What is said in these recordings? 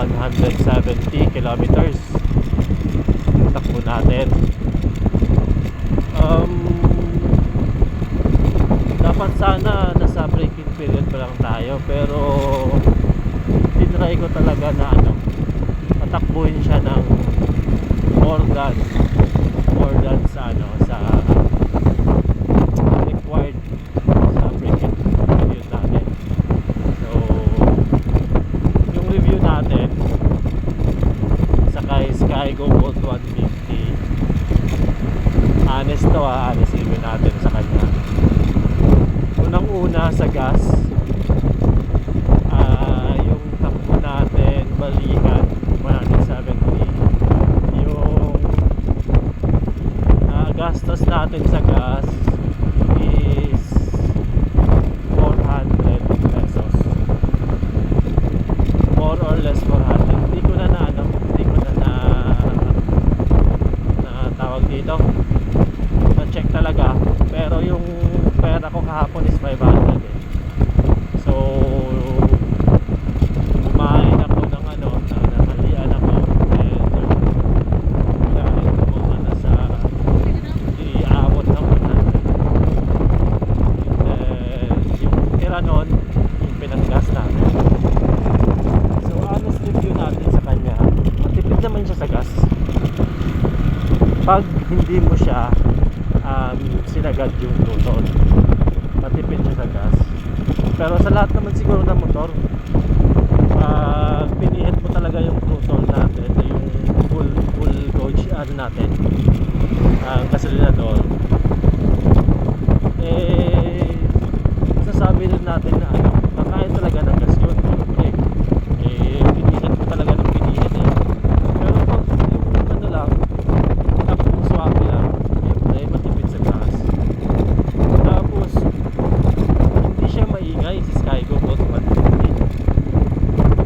170 kilometers yung takbo natin. Dapat sana nasa braking period pa lang tayo, pero tinry ko talaga na patakbuhin siya ng more than sa required sa braking period natin. So yung review natin sa Skygo Bolt 150, honest review natin sa kanya. Unang-una sa gas, yung takbo natin balikan 170. Yung gastos natin sa gas is 400 pesos, more or less 400. Hindi ko na tawag dito, na check talaga, pero yung pera ko kahapon is 500 eh. So kumain ako ng nanghalian ako, and yung dahil ko nasa iabot ng 100, and then yung tira nun yung pinanggas natin. So honest review natin sa kanya, matipid naman siya sa gas pag hindi mo siya sinagad yung throttle. Matipid siya sa gas. Pero sa lahat naman siguro ng motor, pinihit mo talaga yung throttle natin, yung full gauge natin, ang gasolinador, masasabi rin natin na kakain talaga ng gas yun. Pinihit mo talaga ng pinihit eh. Pero pag yung lang, tapos swabe lang, matipid sa gas. Tapos hindi siya maingay si Skygo Bolt 150.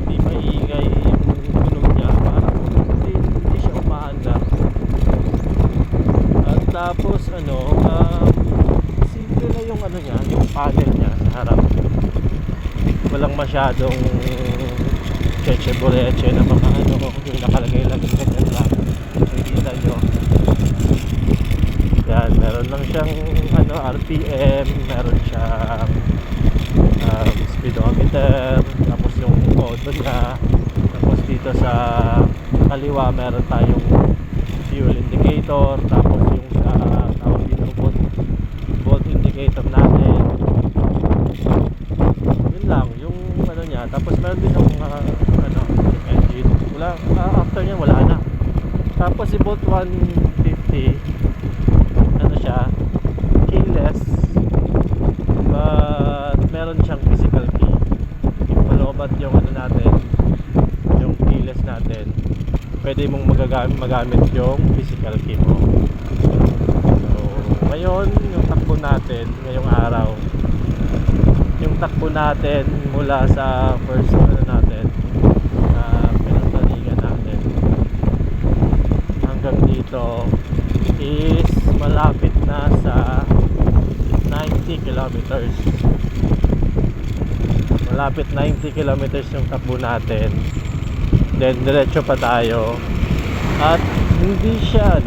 Hindi maingay yung tunog niya, parang hindi siya umaanda. At tapos simple na yung niya, yung panel niya sa harap. Walang masyadong cheche-boreche na mga yung nakalagay lang yung ganyan lang. Nakikita nyo yan, meron lang siyang RPM, meron siyang speedometer, tapos yung code niya. Tapos dito sa kaliwa meron tayong fuel indicator, tapos yung tawag dito volt indicator natin. Yun lang yung niya. Tapos meron din yung engine. Wala, after niya wala na. Tapos si Bolt 150 siya, keyless, but meron siyang physical key. Malobat yung natin, yung keyless natin, pwede mong magamit yung physical key mo. So ngayon yung takbo natin ngayong araw, yung takbo natin mula sa first natin, pinagtalingan natin hanggang dito is malapit na sa 90 kilometers. Malapit 90 kilometers yung takbo natin. Then diretso pa tayo. At hindi siya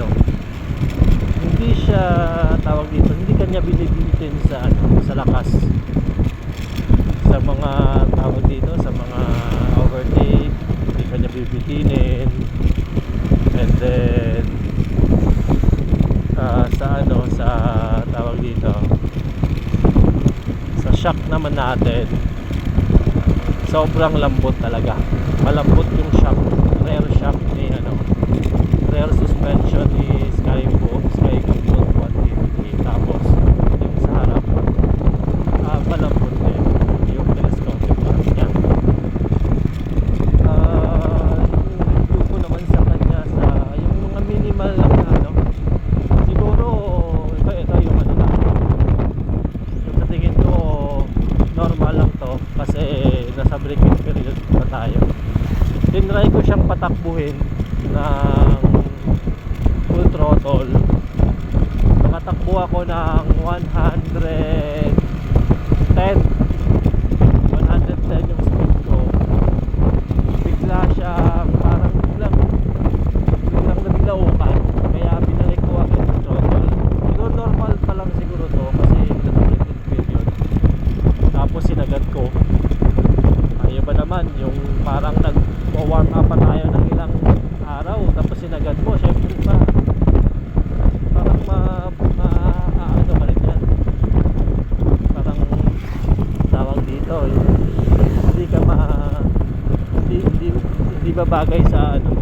tawag dito, hindi kanya binibitin sa lakas. Sa mga tawag dito, sa mga overtake, hindi kanya bibitinin. And then sa tawag dito, sa shock naman natin, sobrang lambot talaga. Malambot yung shock, rear shock ni rear suspension ni Skygo Bolt 150. Tapos yung sa harap, malambot din yung telescopic shock niya. Yung review ko naman sa kanya, sa yung mga minimal lang siguro ito yung na yung sa tingin ko normal lang to, kasi nasa braking period pa tayo. Tinry ko siyang patakbuhin ng full throttle. Nakatakbo ako ng 110 yung speed ko. Bigla siya nagwa-warm up pa tayo ng ilang araw tapos sinagad mo, syempre pa parang ano ka rin yan, parang tawag dito, hindi ka hindi ba bagay sa ano,